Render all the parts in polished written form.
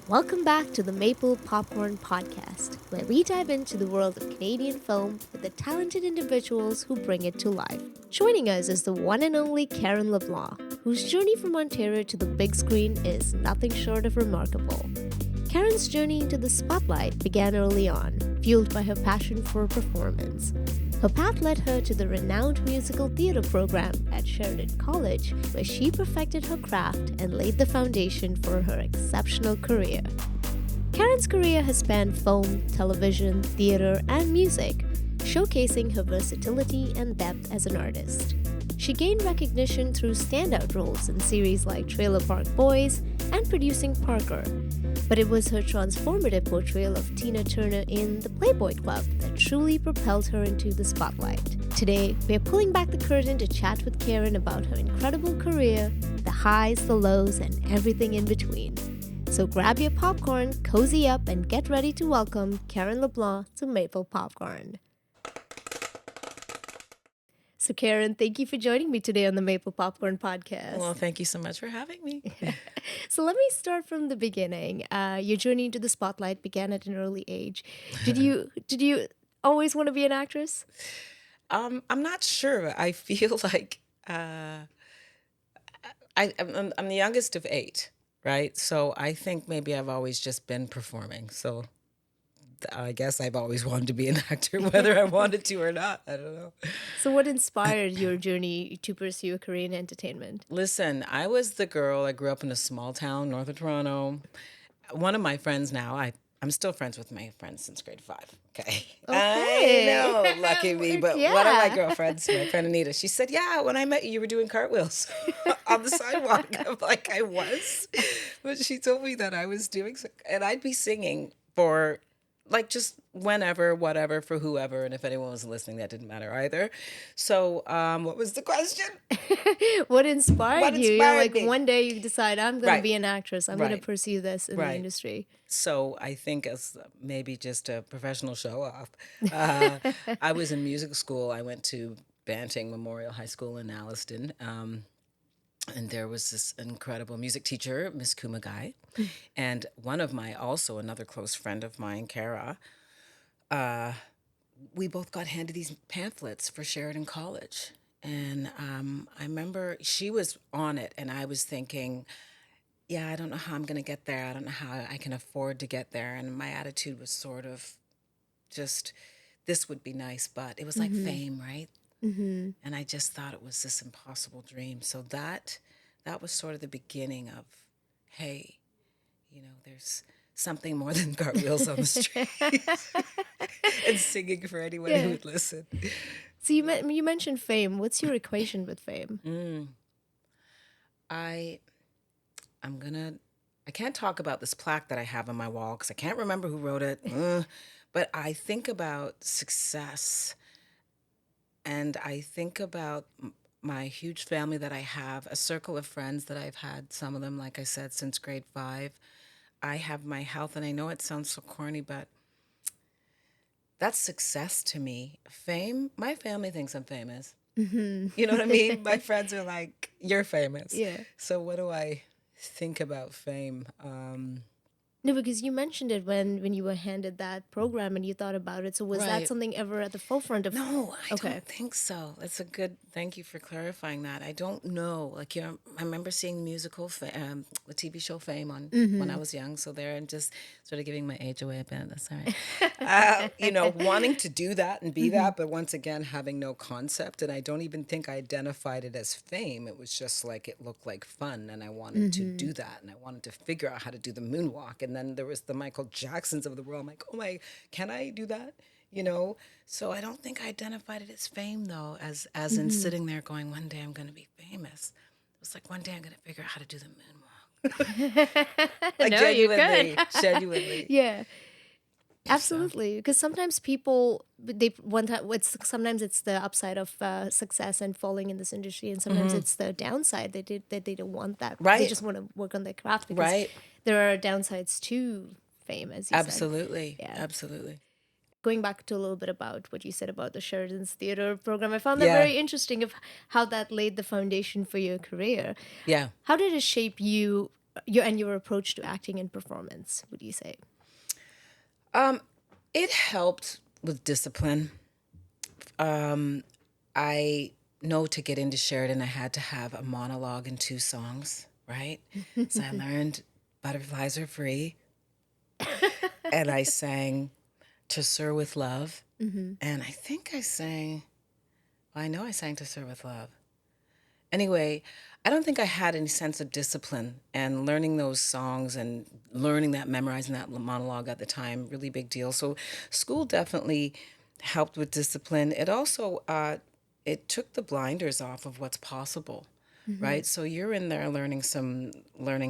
Welcome back to the Maple Popcorn Podcast, where we dive into the world of Canadian film with the talented individuals who bring it to life. Joining us is the one and only Karen LeBlanc, whose journey from Ontario to the big screen is nothing short of remarkable. Karen's journey into the spotlight began early on, fueled by her passion for performance. Her path led her to the renowned musical theater program at Sheridan College, where she perfected her craft and laid the foundation for her exceptional career. Karen's career has spanned film, television, theater, and music, showcasing her versatility and depth as an artist. She gained recognition through standout roles in series like Trailer Park Boys and producing Parker. But it was her transformative portrayal of Tina Turner in The Playboy Club that truly propelled her into the spotlight. Today, we're pulling back the curtain to chat with Karen about her incredible career, the highs, the lows, and everything in between. So grab your popcorn, cozy up, and get ready to welcome Karen LeBlanc to Maple Popcorn. So Karen, thank you for joining me today on the Maple Popcorn Podcast. Well, thank you so much for having me. So let me start from the beginning. Your journey into the spotlight began at an early age. Did you always want to be an actress? I'm not sure. I feel like I'm the youngest of 8, right? So I think maybe I've always just been performing. So I guess I've always wanted to be an actor, whether I wanted to or not. I don't know. So what inspired your journey to pursue a career in entertainment? Listen, I was the girl. I grew up in a small town north of Toronto. One of my friends now, I'm still friends with my friends since grade 5. Okay. I know, lucky me. But Yeah. one of my girlfriends, my friend Anita, she said, yeah, when I met you, you were doing cartwheels on the sidewalk. I'm like, I was. But she told me that I was doing, and I'd be singing for like just whenever, whatever, for whoever. And if anyone was listening, that didn't matter either. So what was the question? What inspired you? You're like, me? one day you decide, I'm going Right. to be an actress. I'm going to Right. pursue this in the Right. industry. So I think as maybe just a professional show off, I was in music school. I went to Banting Memorial High School in Alliston. And there was this incredible music teacher, Miss Kumagai, and another close friend of mine, Kara. We both got handed these pamphlets for Sheridan College. And I remember she was on it, and I was thinking, yeah, I don't know how I'm going to get there. I don't know how I can afford to get there. And my attitude was sort of just, this would be nice, but it was like fame, right? Mm-hmm. And I just thought it was this impossible dream. So that was sort of the beginning of, hey, there's something more than cartwheels on the street and singing for anyone who would listen. So you mentioned fame. What's your equation with fame? I can't talk about this plaque that I have on my wall because I can't remember who wrote it. But I think about success. And I think about my huge family that I have, a circle of friends that I've had, some of them, like I said, since grade 5. I have my health, and I know it sounds so corny, but that's success to me. Fame, my family thinks I'm famous. Mm-hmm. You know what I mean? My friends are like, you're famous. Yeah. So what do I think about fame? No, because you mentioned it when you were handed that program and you thought about it. So was that Right. something ever at the forefront of? No, I Okay. don't think so. That's a good, thank you for clarifying that. I don't know. Like, I remember seeing the TV show Fame on when I was young. So there, and just sort of giving my age away a bit. That's all right. Wanting to do that and be that, but once again, having no concept. And I don't even think I identified it as fame. It was just like, it looked like fun. And I wanted to do that. And I wanted to figure out how to do the moonwalk. And then there was the Michael Jacksons of the world. I'm like, oh my, can I do that? So I don't think I identified it as fame, though, as in sitting there going, one day I'm going to be famous. It was like, one day I'm going to figure out how to do the moonwalk. Like, No, you genuinely. Yeah. Absolutely, because sometimes people sometimes it's the upside of success and falling in this industry, and sometimes it's the downside that they don't want that. Right. They just want to work on their craft because Right. there are downsides to fame, as you said. Absolutely. Yeah. Absolutely. Going back to a little bit about what you said about the Sheridan's theater program, I found that Yeah. very interesting of how that laid the foundation for your career. Yeah. How did it shape you your approach to acting and performance, would you say? It helped with discipline. I know to get into Sheridan, I had to have a monologue and 2 songs, right? So I learned Butterflies Are Free, and I sang To Sir with Love. And I think I know I sang To Sir with Love. Anyway, I don't think I had any sense of discipline, and learning those songs and learning that, memorizing that monologue at the time, really big deal. So school definitely helped with discipline. It also, it took the blinders off of what's possible, right? So you're in there learning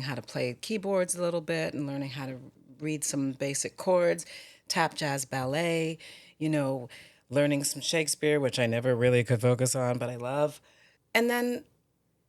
how to play keyboards a little bit and learning how to read some basic chords, tap, jazz, ballet, you know, learning some Shakespeare, which I never really could focus on, but I love. And then,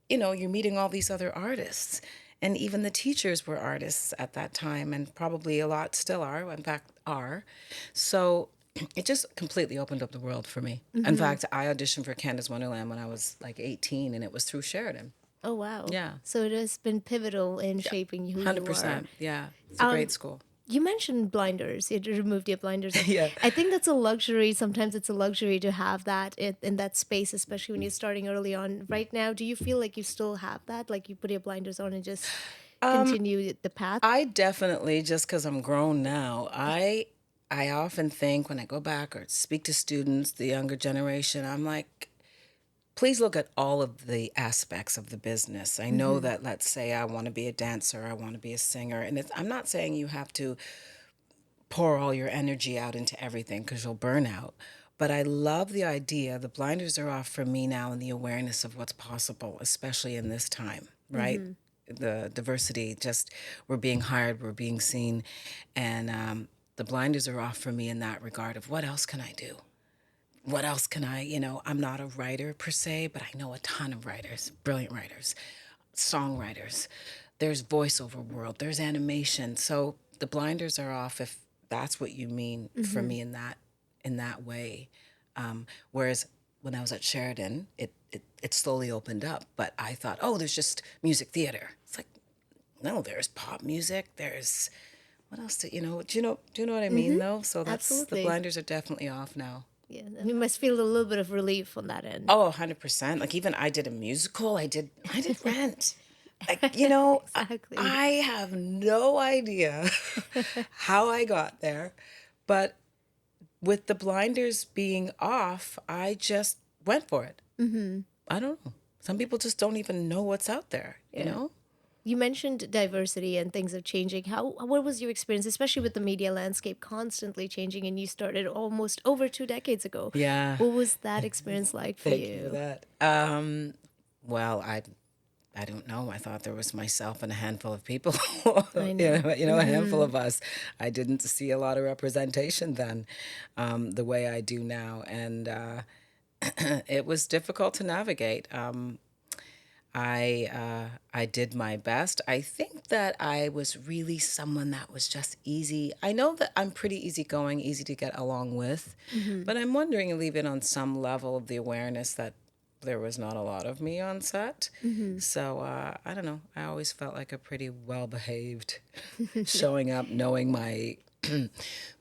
you're meeting all these other artists. And even the teachers were artists at that time, and probably a lot still are, in fact, are. So it just completely opened up the world for me. In fact, I auditioned for Canada's Wonderland when I was like 18, and it was through Sheridan. Oh, wow. Yeah. So it has been pivotal in shaping who you are. 100%. Yeah. It's a great school. You mentioned blinders. You removed your blinders. Yeah. I think that's a luxury. Sometimes it's a luxury to have that in that space, especially when you're starting early on. Right now, do you feel like you still have that? Like you put your blinders on and just continue the path? I definitely, just because I'm grown now, I often think when I go back or speak to students, the younger generation, I'm like, please look at all of the aspects of the business. I know that, let's say I want to be a dancer, I want to be a singer, and I'm not saying you have to pour all your energy out into everything because you'll burn out. But I love the idea. The blinders are off for me now, and the awareness of what's possible, especially in this time, right? The diversity, just we're being hired, we're being seen. And the blinders are off for me in that regard of what else can I do? What else can I'm not a writer per se, but I know a ton of writers, brilliant writers, songwriters. There's voiceover world, there's animation. So the blinders are off if that's what you mean for me in that way. Whereas when I was at Sheridan, it slowly opened up. But I thought, oh, there's just music theater. It's like, no, there's pop music. There's what else? Do you know what I mean though? So Absolutely. the blinders are definitely off now. Yeah, you must feel a little bit of relief on that end. Oh, 100%. Like even I did a musical. I did Rent. Like, Exactly. I have no idea how I got there, but with the blinders being off, I just went for it. I don't know. Some people just don't even know what's out there, you know? You mentioned diversity and things are changing. What was your experience, especially with the media landscape constantly changing, and you started almost over 2 decades ago? Yeah. What was that experience like for Thank you? you for that. Well, I don't know. I thought there was myself and a handful of people. I know. A handful of us. I didn't see a lot of representation then, the way I do now, and it was difficult to navigate. I did my best. I think that I was really someone that was just easy. I know that I'm pretty easygoing, easy to get along with, but I'm wondering, even on some level of the awareness that there was not a lot of me on set. So I don't know. I always felt like a pretty well-behaved, showing up, knowing my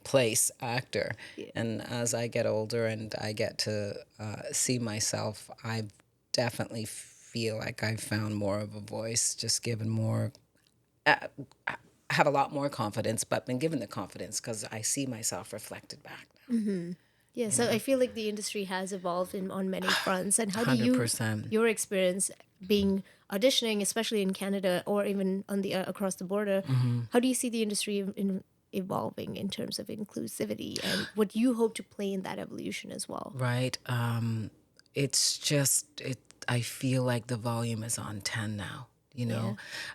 place actor. And as I get older and I get to see myself, I definitely feel like I've found more of a voice, just given more. I have a lot more confidence, but been given the confidence because I see myself reflected back now. Yeah, so I feel like the industry has evolved on many fronts. And how do 100%. your experience being auditioning, especially in Canada or even on the across the border, how do you see the industry evolving in terms of inclusivity, and what you hope to play in that evolution as well? Right. It's just I feel like the volume is on 10 now.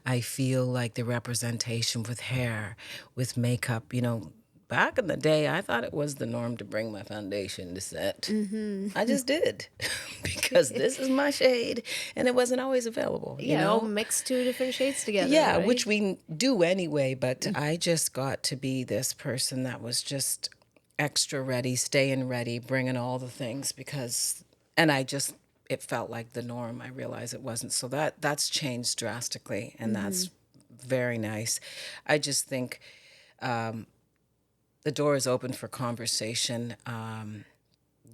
I feel like the representation with hair, with makeup, back in the day, I thought it was the norm to bring my foundation to set. I just did because this is my shade, and it wasn't always available. All mixed 2 different shades together. Yeah, right? which we do anyway, but I just got to be this person that was just extra ready, staying ready, bringing all the things and it felt like the norm. I realized it wasn't. So that's changed drastically, and that's very nice. I just think the door is open for conversation.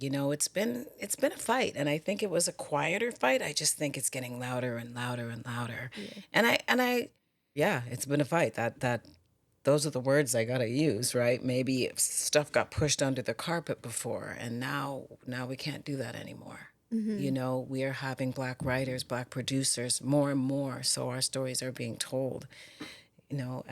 It's been a fight, and I think it was a quieter fight. I just think it's getting louder and louder and louder. Yeah. Yeah, it's been a fight. That those are the words I gotta use, right? Maybe if stuff got pushed under the carpet before, and now we can't do that anymore. We are having Black writers, Black producers, more and more, so our stories are being told. You know,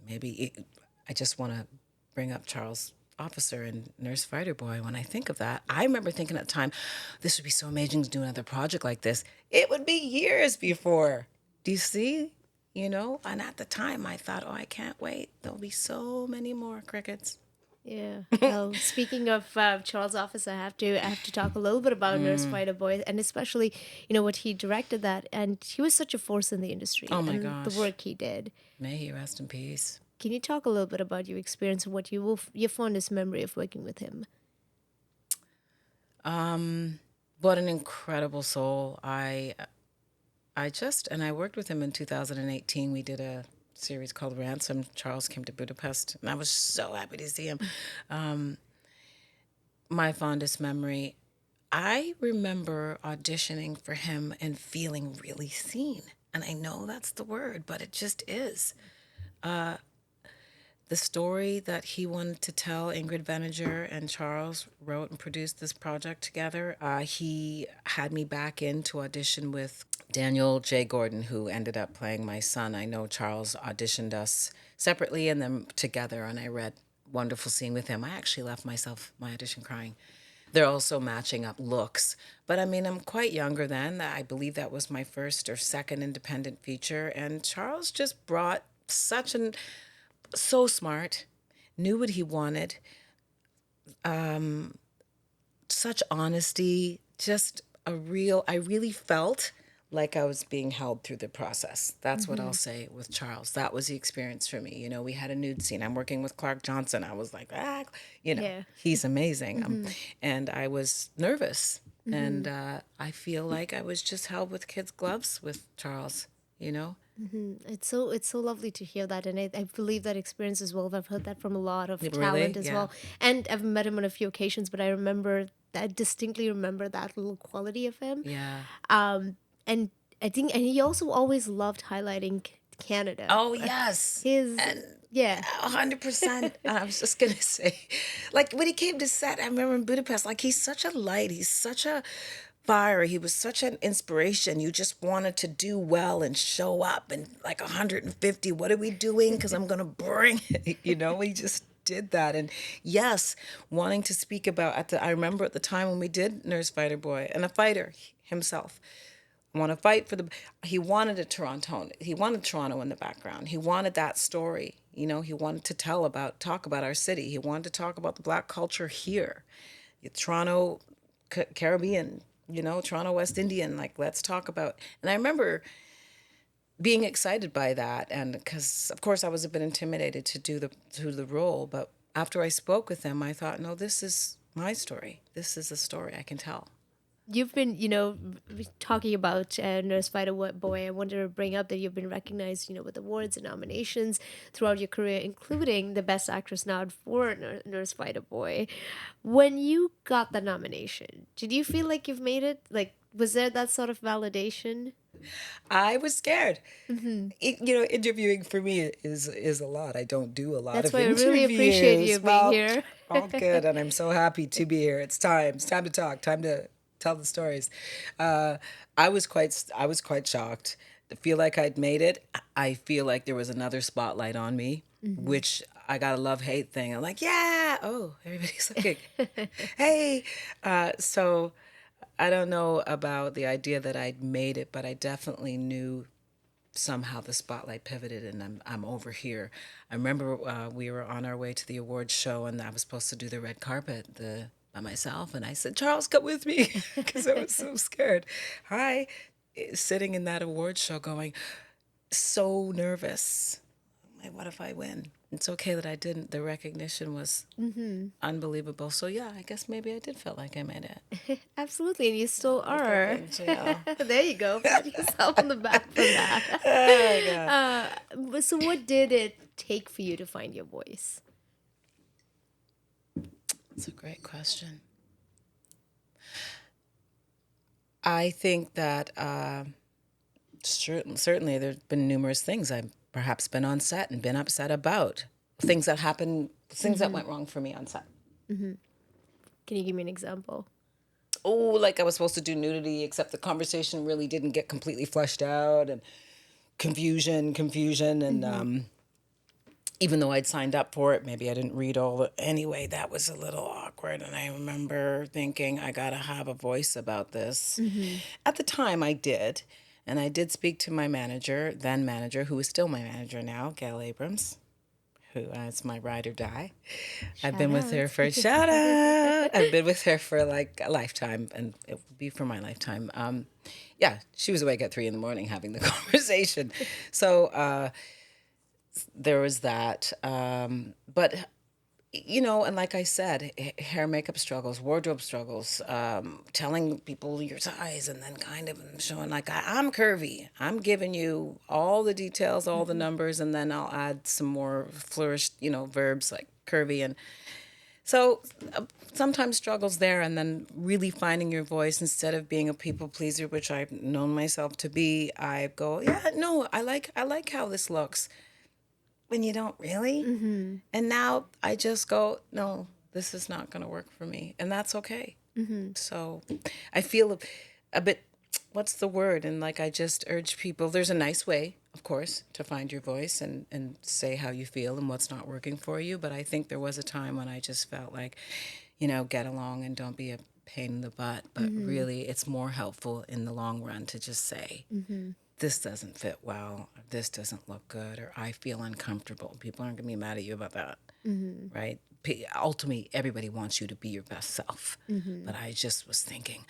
I just want to bring up Charles Officer and Nurse.Fighter.Boy. When I think of that, I remember thinking at the time, this would be so amazing to do another project like this. It would be years before. Do you see? And at the time I thought, oh, I can't wait. There'll be so many more crickets. Yeah. Well, speaking of Charles Office, I have to talk a little bit about Nurse.Fighter.Boy, and especially what he directed that, and he was such a force in the industry. Oh my and gosh, the work he did. May he rest in peace. Can you talk a little bit about your experience and what your fondest memory of working with him? What an incredible soul. I worked with him in 2018. We did a series called Ransom. Charles came to Budapest, and I was so happy to see him. My fondest memory, I remember auditioning for him and feeling really seen. And I know that's the word, but it just is. The story that he wanted to tell, Ingrid Veninger and Charles wrote and produced this project together. He had me back in to audition with Daniel J. Gordon, who ended up playing my son. I know Charles auditioned us separately and then together, and I read Wonderful Scene with him. I actually left my audition crying. They're also matching up looks. But I mean, I'm quite younger then. I believe that was my first or second independent feature. And Charles just brought so smart, knew what he wanted, such honesty, just I really felt like I was being held through the process. That's what I'll say with Charles. That was the experience for me. We had a nude scene. I'm working with Clark Johnson. I was like, Yeah. he's amazing. And I was nervous. And I feel like I was just held with kids' gloves with Charles. It's so lovely to hear that, and I believe that experience as well. I've heard that from a lot of Really? talent as Yeah. well, and I've met him on a few occasions. But I distinctly remember that little quality of him. Yeah. And I think, and he also always loved highlighting Canada. Oh, yes. Yeah. 100%. I was just going to say, like, when he came to set, I remember in Budapest, like, he's such a light. He's such a fire. He was such an inspiration. You just wanted to do well and show up and like 150. What are we doing? Because I'm going to bring it. We just did that. And yes, wanting to speak about, I remember at the time when we did Nurse.Fighter.Boy, and a fighter himself. Want to fight he wanted a Toronto. He wanted Toronto in the background. He wanted that story. He wanted to talk about our city. He wanted to talk about the Black culture here. Toronto, Caribbean, Toronto, West Indian, like, let's talk about. And I remember being excited by that. And because, of course, I was a bit intimidated to do the role. But after I spoke with him, I thought, no, this is my story. This is a story I can tell. You've been, talking about Nurse.Fighter.Boy. I wanted to bring up that you've been recognized, with awards and nominations throughout your career, including the Best Actress nod for Nurse.Fighter.Boy. When you got the nomination, did you feel like you've made it? Like, was there that sort of validation? I was scared. Interviewing for me is a lot. I don't do a lot of interviews. That's why I really appreciate you being here. All good, and I'm so happy to be here. It's time to talk. Time to tell the stories. I was quite shocked to feel like I'd made it. I feel like there was another spotlight on me, which I got a love-hate thing. I'm like, yeah, oh, everybody's looking. Hey. So I don't know about the idea that I'd made it, but I definitely knew somehow the spotlight pivoted and I'm over here. I remember we were on our way to the awards show and I was supposed to do the red carpet by myself, and I said, Charles, come with me, because I was so scared. Hi, sitting in that awards show going, so nervous. Like, what if I win? It's okay that I didn't. The recognition was unbelievable. So yeah, I guess maybe I did feel like I made it. Absolutely, and you still are. Yeah. There you go. Pat yourself on the back for that. Oh, So what did it take for you to find your voice? That's a great question. I think that certainly there's been numerous things I've perhaps been on set and been upset about. Things that happened, things that went wrong for me on set. Can you give me an example? Oh, like I was supposed to do nudity, except the conversation really didn't get completely fleshed out, and confusion, and even though I'd signed up for it, maybe I didn't read all the... Anyway, that was a little awkward, and I remember thinking, I gotta have a voice about this. At the time, I did, and I did speak to my manager, then manager, who is still my manager now, Gail Abrams, who is my ride or die. I've been with her for... Shout out! I've been with her for like a lifetime, and it will be for my lifetime. Yeah, she was awake at 3 a.m. having the conversation. So there was that. But, you know, and like I said, hair makeup struggles, wardrobe struggles, telling people your size and then kind of showing like, I'm curvy. I'm giving you all the details, all the numbers, and then I'll add some more flourished, you know, verbs like curvy. And so sometimes struggles there, and then really finding your voice instead of being a people pleaser, which I've known myself to be. I go, yeah, no, I like how this looks. When you don't really. And now I just go, no, this is not going to work for me. And that's okay. So I feel a bit, what's the word? And like I just urge people, there's a nice way, of course, to find your voice and say how you feel and what's not working for you. But I think there was a time when I just felt like, you know, get along and don't be a pain in the butt. But really, it's more helpful in the long run to just say, this doesn't fit well, or this doesn't look good, or I feel uncomfortable. People aren't going to be mad at you about that, right? Ultimately, everybody wants you to be your best self. But I just was thinking,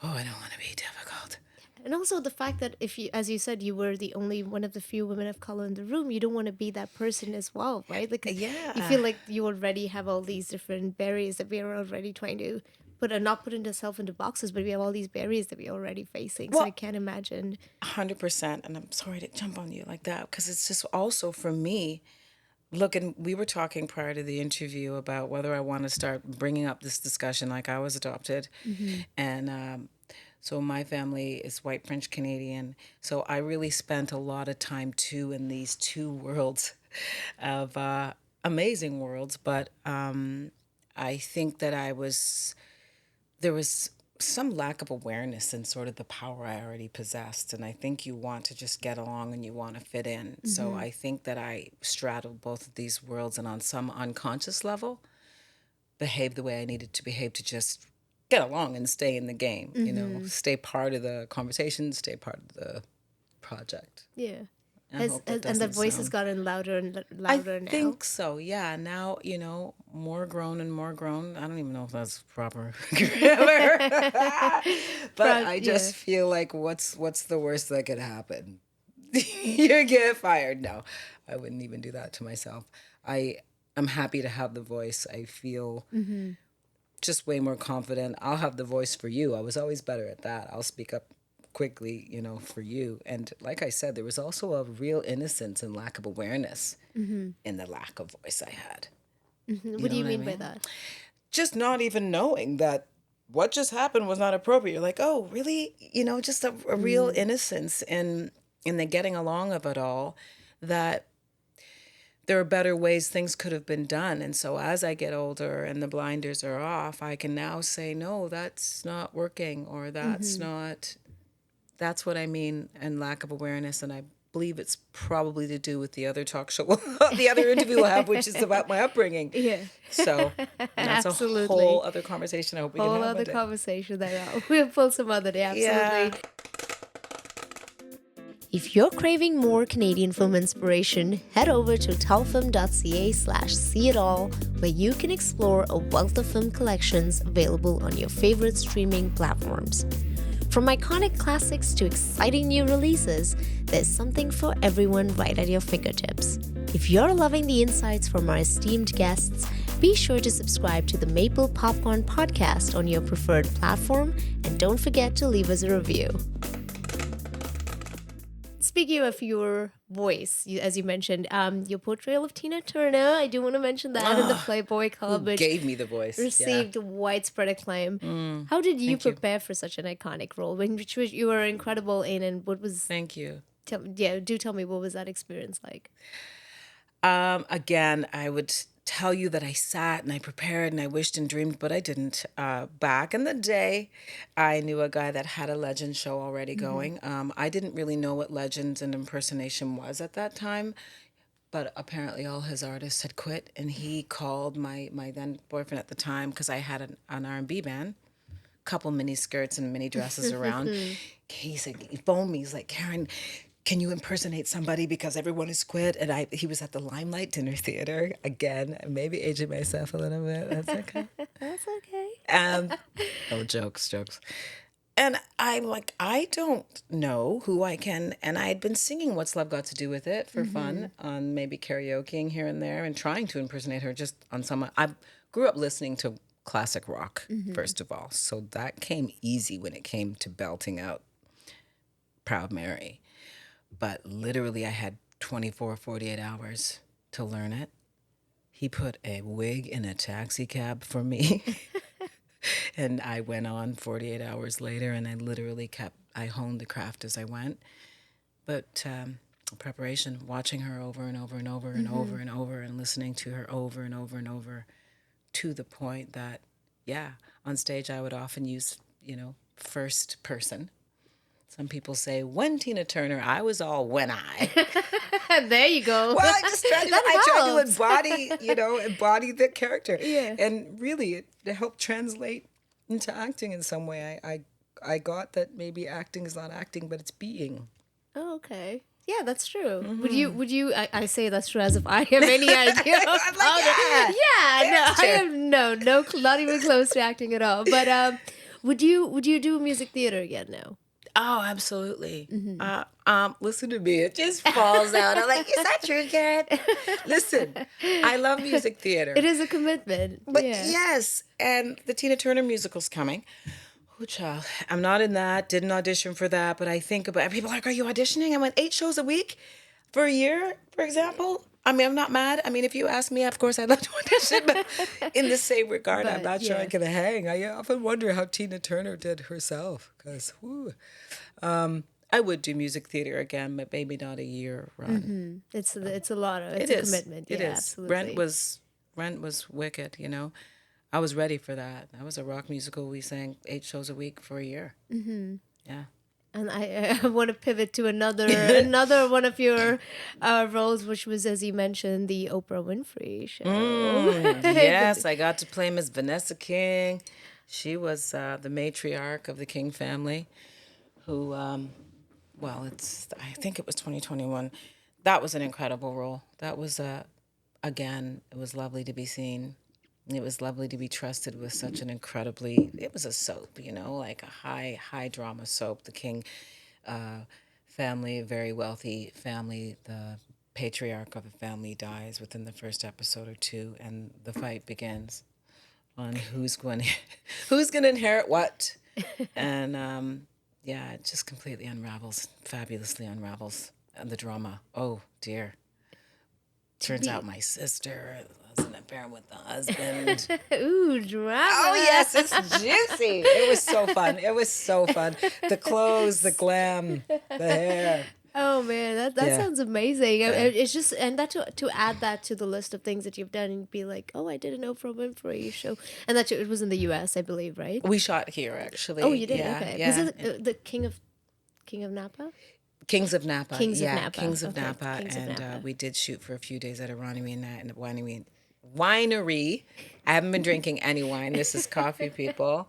oh, I don't want to be difficult. And also the fact that if you, as you said, you were the only one of the few women of color in the room, you don't want to be that person as well, right? Like, you feel like you already have all these different barriers that we are already trying to not put yourself into boxes, but we have all these barriers that we're already facing. So I can't imagine. 100%. And I'm sorry to jump on you like that, because it's just also for me, look, and we were talking prior to the interview about whether I want to start bringing up this discussion, like I was adopted. And so my family is white French Canadian. So I really spent a lot of time too in these two worlds of amazing worlds. But I think that there was some lack of awareness in sort of the power I already possessed. And I think you want to just get along and you want to fit in. So I think that I straddled both of these worlds, and on some unconscious level, behaved the way I needed to behave to just get along and stay in the game, you know, stay part of the conversation, stay part of the project. Yeah. And the voice has gotten louder and louder now. I think so, yeah. Now, you know, more grown and more grown. I don't even know if that's proper grammar. But I just feel like what's the worst that could happen? You get fired. No, I wouldn't even do that to myself. I'm happy to have the voice. I feel just way more confident. I'll have the voice for you. I was always better at that. I'll speak up quickly, you know, for you. And like I said, there was also a real innocence and lack of awareness in the lack of voice I had. What do you mean by that? Just not even knowing that what just happened was not appropriate. You're like, oh, really? You know, just a real innocence in the getting along of it all, that there are better ways things could have been done. And so as I get older and the blinders are off, I can now say, no, that's not working, or that's not... That's what I mean, and lack of awareness. And I believe it's probably to do with the other talk show, the other interview we'll have, which is about my upbringing. Yeah. So that's a whole other conversation. I hope we can have whole other conversation there. We'll pull some other day. Absolutely. Yeah. If you're craving more Canadian film inspiration, head over to telfilm.ca/see-it-all, where you can explore a wealth of film collections available on your favorite streaming platforms. From iconic classics to exciting new releases, there's something for everyone right at your fingertips. If you're loving the insights from our esteemed guests, be sure to subscribe to the Maple Popcorn Podcast on your preferred platform, and don't forget to leave us a review. speaking of your voice, as you mentioned, your portrayal of Tina Turner, I do want to mention that in the Playboy Club, Who which gave me the voice? received widespread acclaim. How did you thank you. prepare for such an iconic role, which you were incredible in, and what was? Thank you. Do tell me, what was that experience like? Again, I would tell you that I sat and I prepared and I wished and dreamed, but I didn't. Back in the day, I knew a guy that had a legend show already going. I didn't really know what legends and impersonation was at that time, but apparently all his artists had quit, and he called my then boyfriend at the time, because I had an R&B band, couple mini skirts and mini dresses around. He said, he phoned me. He's like, Karen, can you impersonate somebody because everyone has quit? And he was at the Limelight Dinner Theater again. Maybe aging myself a little bit. That's okay. That's okay. Oh, jokes. And I'm like, I don't know who I can. And I had been singing What's Love Got to Do with It for fun on maybe karaokeing here and there and trying to impersonate her just on some. I grew up listening to classic rock, first of all. So that came easy when it came to belting out Proud Mary. But literally I had 48 hours to learn it. He put a wig in a taxi cab for me. And I went on 48 hours later, and I honed the craft as I went. But preparation, watching her over and over and over and over and over, and listening to her over and over and over, to the point that, on stage I would often use, first person. Some people say, when Tina Turner, I was all when I. There you go. Well, I just tried to embody the character. Yeah. And really, it helped translate into acting in some way. I got that maybe acting is not acting, but it's being. Oh, okay. Yeah, that's true. Would you, I say that's true as if I have any idea. I'm like, I have no, not even close to acting at all. But would you do music theater again now? Oh, absolutely. Listen to me. It just falls out. I'm like, is that true, Karen? Listen, I love music theater. It is a commitment. But yes, and the Tina Turner musical's coming. Oh, child. I'm not in that. Didn't audition for that, but I think about it. People are like, are you auditioning? I went 8 shows a week for a year, for example. I mean, I'm not mad. I mean, if you ask me, of course, I'd love to audition. But in the same regard, I'm not sure I can hang. I often wonder how Tina Turner did herself. Because, I would do music theater again, but maybe not a year run. It's a lot of, it's a commitment. It is. Absolutely. Rent was wicked, I was ready for that. That was a rock musical. We sang 8 shows a week for a year. Yeah. And I want to pivot to another one of your roles, which was, as you mentioned, the Oprah Winfrey show. Yes, I got to play Miss Vanessa King. She was the matriarch of the King family, who, I think it was 2021. That was an incredible role. That was, again, it was lovely to be seen. It was lovely to be trusted with such an it was a soap, like a high drama soap. The King family, a very wealthy family. The patriarch of the family dies within the first episode or two, and the fight begins on who's going to inherit what. And it just completely fabulously unravels. And the drama, oh dear. Turns out my sister was in an affair with the husband. Ooh, drama. Oh, yes, it's juicy. It was so fun. The clothes, the glam, the hair. Oh, man, that sounds amazing. Yeah. It's just, and that to add that to the list of things that you've done and be like, oh, I did an Oprah Winfrey show. And it was in the U.S., I believe, right? We shot here, actually. Oh, you did? Yeah, okay. Yeah. Was it the King of Napa? Kings of Napa. Kings of Napa. Kings of Napa. We did shoot for a few days at a winery. I haven't been drinking any wine. This is coffee, people.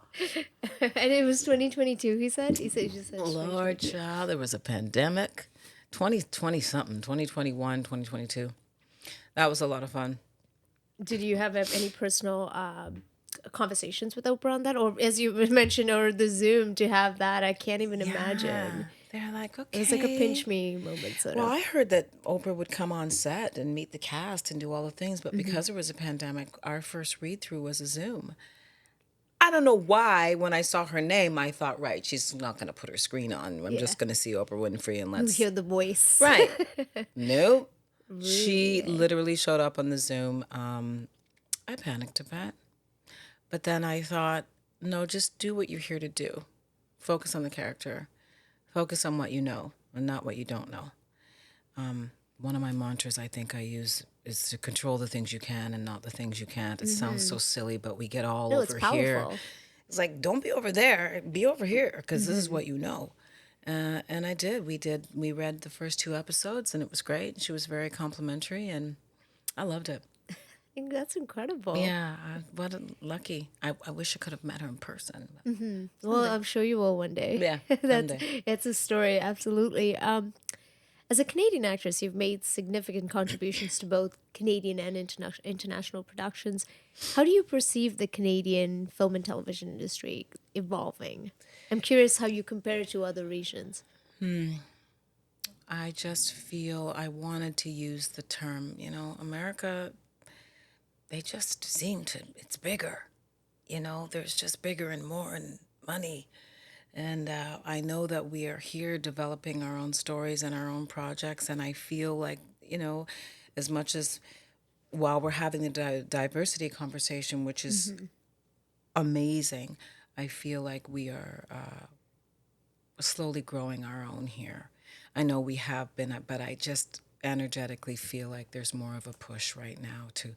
And it was 2022, he said? He just said Lord, child, there was a pandemic. 2020-something, 2021, 2022. That was a lot of fun. Did you have any personal conversations with Oprah on that? Or as you mentioned, or the Zoom to have that? I can't even imagine. They're like, okay. It was like a pinch me moment, sort of. Well, I heard that Oprah would come on set and meet the cast and do all the things, but because there was a pandemic, our first read-through was a Zoom. I don't know why when I saw her name, I thought, right, she's not going to put her screen on. I'm Yeah. just going to see Oprah Winfrey and You let's... hear the voice. Right. Nope. She Really? literally showed up on the Zoom. I panicked a bit. But then I thought, no, just do what you're here to do. Focus on the character. Focus on what you know and not what you don't know. One of my mantras I think I use is to control the things you can and not the things you can't. It sounds so silly, but we get all No, it's over here. powerful. It's like, don't be over there, be over here, because this is what you know. And I did. We read the first 2 episodes, and it was great. She was very complimentary, and I loved it. I think that's incredible. Yeah, lucky. I wish I could have met her in person. Well, I'm sure you will one day. Yeah, That's someday. it's a story, absolutely. As a Canadian actress, you've made significant contributions to both Canadian and international productions. How do you perceive the Canadian film and television industry evolving? I'm curious how you compare it to other regions. I just feel I wanted to use the term, America, they just seem to, it's bigger. There's just bigger and more and money. And I know that we are here developing our own stories and our own projects. And I feel like, as much as while we're having the diversity conversation, which is amazing, I feel like we are slowly growing our own here. I know we have been, but I just energetically feel like there's more of a push right now to,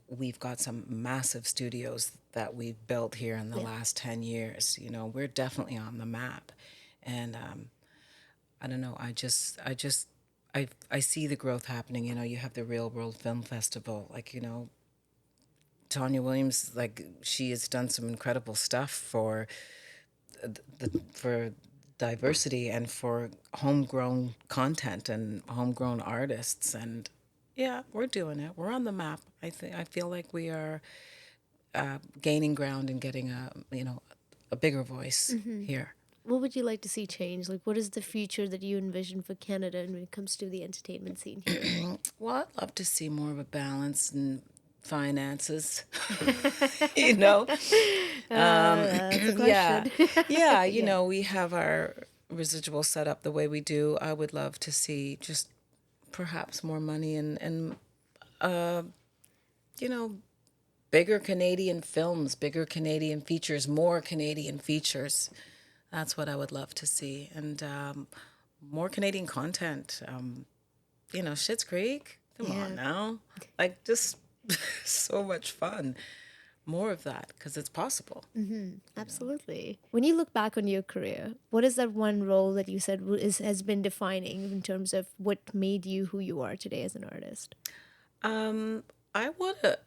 we've got some massive studios that we've built here in the last 10 years. We're definitely on the map. And I don't know, I see the growth happening. You have the Real World Film Festival, Tanya Williams, she has done some incredible stuff for diversity and for homegrown content and homegrown artists. And yeah, we're doing it. We're on the map. I feel like we are gaining ground and getting a bigger voice here. What would you like to see change? What is the future that you envision for Canada when it comes to the entertainment scene here? Well, I'd love to see more of a balance in finances. That's a question. Yeah. We have our residual set up the way we do. I would love to see just perhaps more money and bigger Canadian films, bigger Canadian features, more Canadian features. That's what I would love to see. And more Canadian content. Schitt's Creek. Come on now. Just so much fun. More of that, because it's possible. Absolutely. When you look back on your career, what is that one role that you said has been defining in terms of what made you who you are today as an artist? I want to...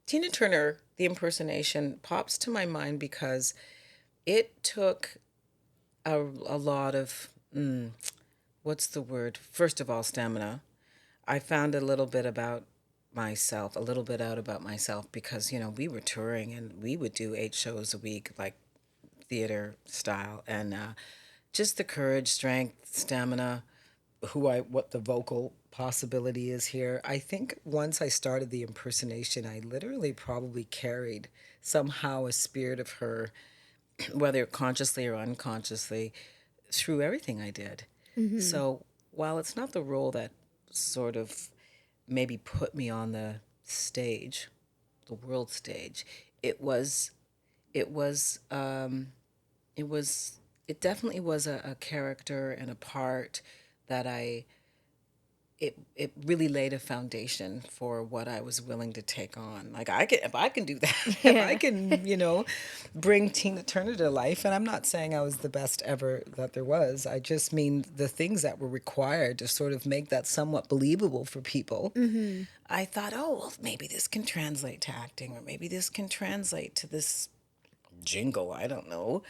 Tina Turner, the impersonation, pops to my mind because it took a lot of... what's the word? First of all, stamina. I found a little bit out about myself because, we were touring and we would do 8 shows a week, theater style. And just the courage, strength, stamina, what the vocal possibility is here. I think once I started the impersonation, I literally probably carried somehow a spirit of her, whether consciously or unconsciously, through everything I did. So while it's not the role that sort of maybe put me on the stage, the world stage, it definitely was a character and a part that it really laid a foundation for what I was willing to take on. If I can do that, if I can, bring Tina Turner to life, and I'm not saying I was the best ever that there was. I just mean the things that were required to sort of make that somewhat believable for people. I thought, maybe this can translate to acting, or maybe this can translate to this jingle. I don't know.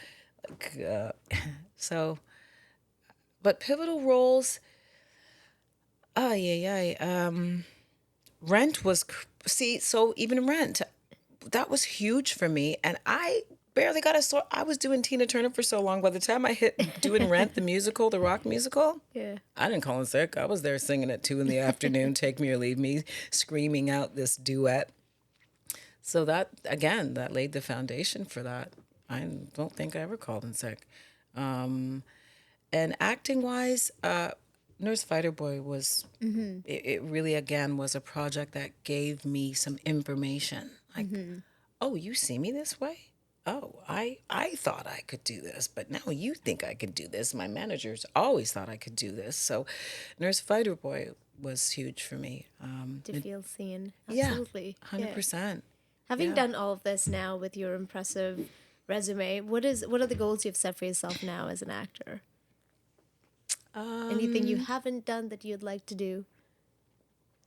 But pivotal roles. Rent was, so even Rent, that was huge for me. And I barely I was doing Tina Turner for so long. By the time I hit doing Rent, the musical, the rock musical, I didn't call in sick. I was there singing at 2 p.m, Take Me or Leave Me, screaming out this duet. So that, again, that laid the foundation for that. I don't think I ever called in sick. And acting wise, Nurse.Fighter.Boy was, it really, again, was a project that gave me some information. Like, oh, you see me this way? Oh, I thought I could do this, but now you think I could do this. My managers always thought I could do this. So Nurse.Fighter.Boy was huge for me. To feel seen. Yeah, Absolutely. Yeah. 100%. Having Yeah. done all of this now with your impressive resume, what are the goals you've set for yourself now as an actor? Anything you haven't done that you'd like to do?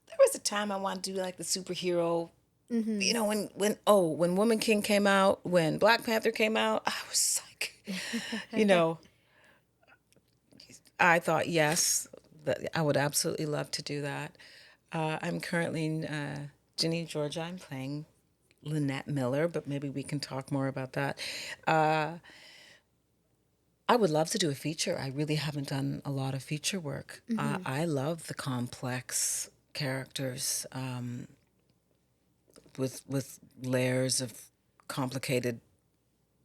There was a time I wanted to do like the superhero. You know, when Woman King came out, when Black Panther came out, I was like, you know, I thought, yes, that I would absolutely love to do that. I'm currently in Ginny Georgia. I'm playing Lynette Miller, but maybe we can talk more about that. I would love to do a feature. I really haven't done a lot of feature work. I love the complex characters with layers of complicated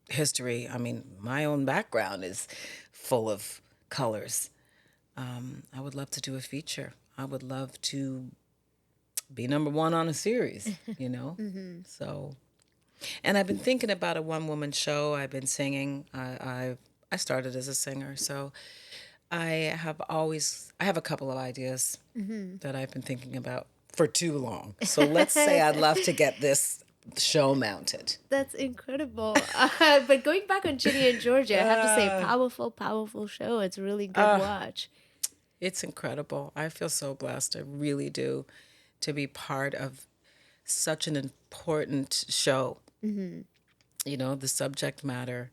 history. I mean, my own background is full of colors. I would love to do a feature. I would love to be number one on a series, you know? So, and I've been thinking about a one-woman show. I've been singing. I started as a singer, so I have a couple of ideas that I've been thinking about for too long. So let's say I'd love to get this show mounted. That's incredible. But going back on Ginny and Georgia, I have to say, powerful, powerful show. It's a really good watch. It's incredible. I feel so blessed. I really do, to be part of such an important show. You know, the subject matter.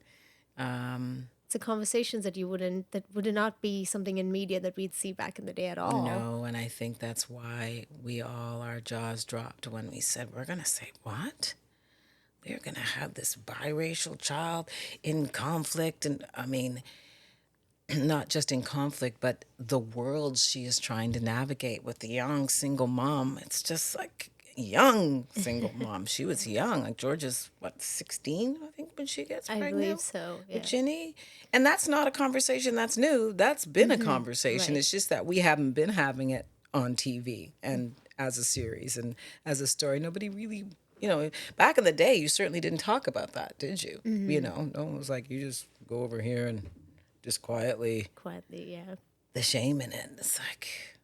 It's a conversations that would not be something in media that we'd see back in the day at all. No, and I think that's why our jaws dropped when we said, we're going to say, what? We're going to have this biracial child in conflict. And I mean, not just in conflict, but the world she is trying to navigate with the young single mom. It's just like young single mom. She was young. Like Georgia's, 16, I think, when she gets pregnant? I believe so, yeah. With Ginny. And that's not a conversation that's new. That's been a conversation. Right. It's just that we haven't been having it on TV and as a series and as a story. Nobody really, you know, back in the day, you certainly didn't talk about that, did you? You know, no one was like, you just go over here and just quietly, yeah. the shame in it. It's like,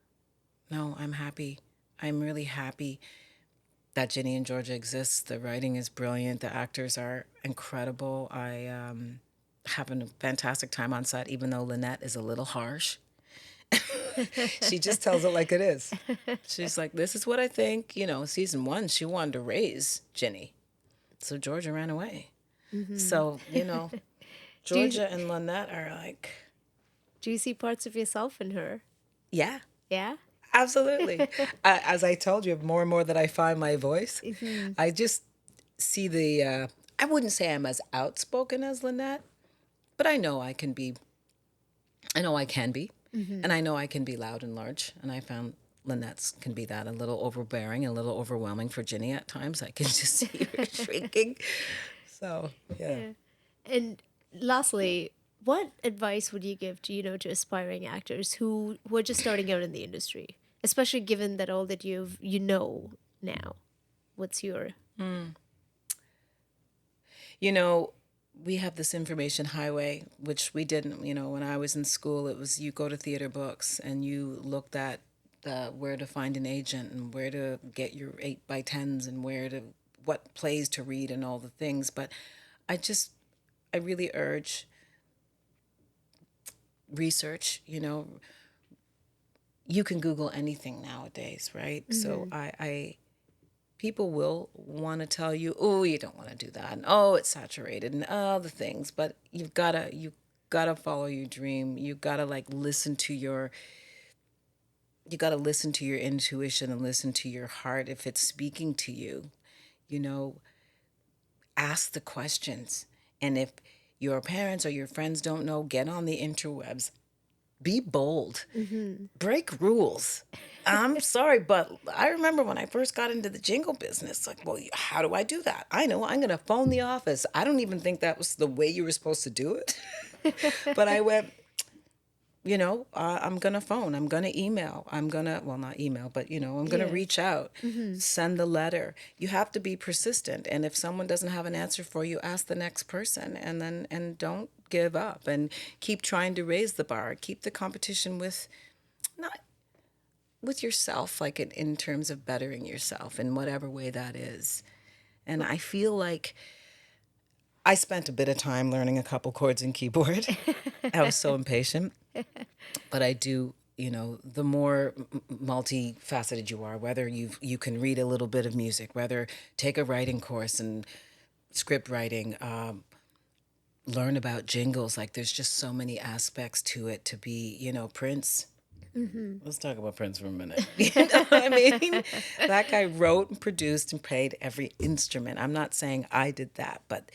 no, I'm happy. I'm really happy that Ginny and Georgia exists. The writing is brilliant. The actors are incredible. I have a fantastic time on set, even though Lynette is a little harsh. She just tells it like it is. She's like, this is what I think. You know, season 1, she wanted to raise Ginny. So Georgia ran away. So, you know, Georgia and Lynette are like... Do you see parts of yourself in her? Yeah. Yeah? Absolutely. As I told you, more and more that I find my voice, I just see I wouldn't say I'm as outspoken as Lynette, but I know I can be. And I know I can be loud and large. And I found Lynette's can be that, a little overbearing, a little overwhelming for Ginny at times. I can just see her shrieking. So, yeah. And lastly, what advice would you give to, to aspiring actors who are just starting out in the industry, especially given that all that you know now? What's your... You know, we have this information highway, which we didn't, when I was in school, it was you go to theater books and you looked at where to find an agent and where to get your 8x10s and what plays to read and all the things. But I really urge research. You can Google anything nowadays, right? So people will want to tell you, oh, you don't want to do that, and oh, it's saturated, and all the things. But you gotta follow your dream. You gotta listen to your intuition and listen to your heart if it's speaking to you. Ask the questions, and if your parents or your friends don't know, get on the interwebs. Be bold. Break rules. I'm sorry, but I remember when I first got into the jingle business, like, well, how do I do that? I know I'm going to phone the office. I don't even think that was the way you were supposed to do it. But I went, I'm going to phone, I'm going to email, well, not email, but, I'm going to reach out, send the letter. You have to be persistent. And if someone doesn't have an answer for you, ask the next person, and don't give up, and keep trying to raise the bar, keep the competition not with yourself, like in terms of bettering yourself in whatever way that is. And I feel like I spent a bit of time learning a couple chords in keyboard. I was so impatient. But I do, the more multifaceted you are, whether you can read a little bit of music, whether take a writing course and script writing, learn about jingles. Like there's just so many aspects to it to be, Prince. Let's talk about Prince for a minute. You know what I mean? That guy wrote and produced and played every instrument. I'm not saying I did that, but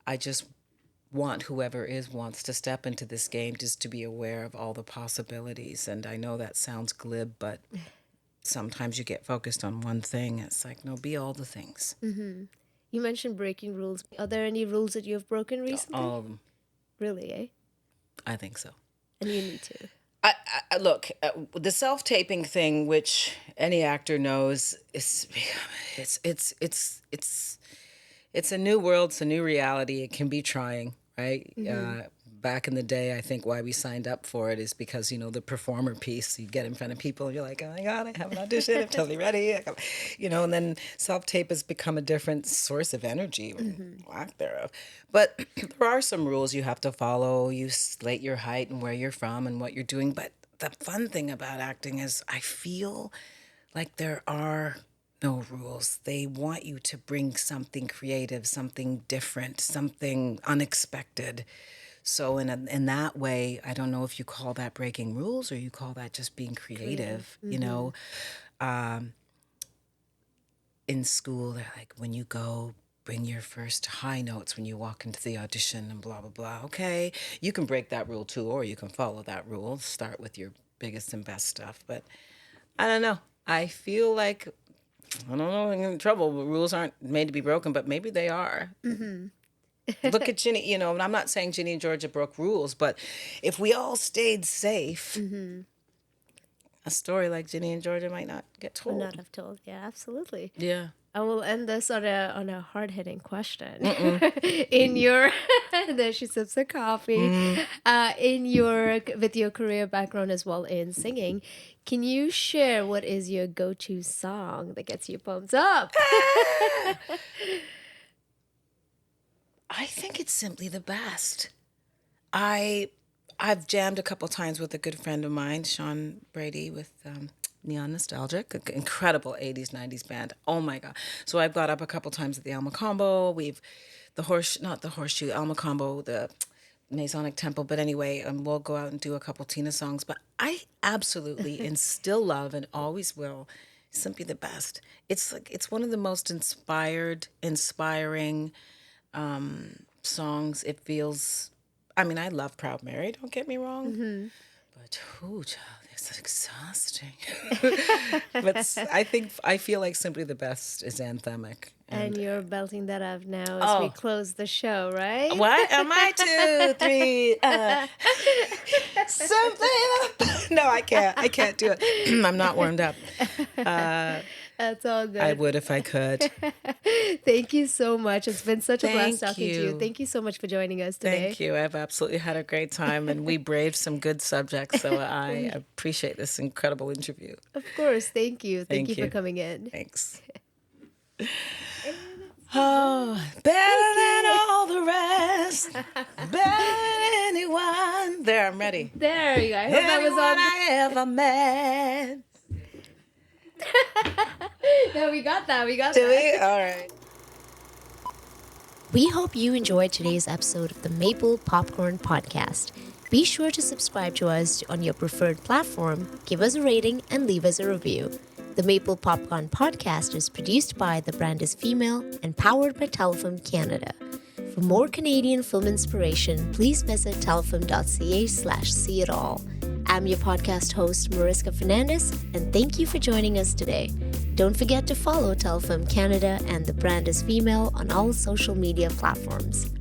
I just want whoever wants to step into this game just to be aware of all the possibilities. And I know that sounds glib, but sometimes you get focused on one thing. It's like, no, be all the things. Mm-hmm. You mentioned breaking rules. Are there any rules that you have broken recently? All of them. Really, eh? I think so. And you need to. I look, the self-taping thing, which any actor knows, it's a new world, it's a new reality. It can be trying, right? Back in the day, I think why we signed up for it is because, the performer piece, you get in front of people, and you're like, oh my God, I have an audition, I'm totally ready. And then self-tape has become a different source of energy, or lack thereof. But there are some rules you have to follow. You slate your height and where you're from and what you're doing. But the fun thing about acting is I feel like there are no rules. They want you to bring something creative, something different, something unexpected. So in that way, I don't know if you call that breaking rules or you call that just being creative. In school, they're like, when you go, bring your first high notes when you walk into the audition and blah, blah, blah. Okay, you can break that rule too, or you can follow that rule. Start with your biggest and best stuff. But I don't know. I feel like, I don't know, I'm in trouble. Rules aren't made to be broken, but maybe they are. Look at Ginny, and I'm not saying Ginny and Georgia broke rules, but if we all stayed safe, a story like Ginny and Georgia might not get told. Would not have told. Yeah, absolutely. Yeah. I will end this on a hard-hitting question. In your, there she sips her coffee. With your career background as well in singing, can you share what is your go-to song that gets you pumped up? I think it's simply the best. I've jammed a couple times with a good friend of mine, Sean Brady, with Neon Nostalgic, an incredible 80s, 90s band. Oh my God. So I've got up a couple times at the Alma Combo. Alma Combo, the Masonic Temple. But anyway, we'll go out and do a couple Tina songs. But I absolutely and still love and always will simply the best. It's one of the most inspiring songs. It feels, I love Proud Mary, don't get me wrong. But, child, it's exhausting. But I feel like simply the best is anthemic. And you're belting that up now as we close the show, right? What am I? 2, 3. Simply. No, I can't do it. I'm not warmed up. That's all good. I would if I could. Thank you so much. It's been such a blast talking to you. Thank you so much for joining us today. Thank you. I've absolutely had a great time, and we braved some good subjects, so I appreciate this incredible interview. Of course. Thank you. Thank you for coming in. Thanks. Oh, better than all the rest, better than anyone. There, I'm ready. There you go. I hope that was on. I ever met. No, we got that. Do we? All right. We hope you enjoyed today's episode of the Maple Popcorn Podcast. Be sure to subscribe to us on your preferred platform, give us a rating, and leave us a review. The Maple Popcorn Podcast is produced by The Brand is Female and powered by Telefilm Canada. For more Canadian film inspiration, please visit telefilm.ca/see-it-all. I'm your podcast host, Marriska Fernandes, and thank you for joining us today. Don't forget to follow Telefilm Canada and The Brand is Female on all social media platforms.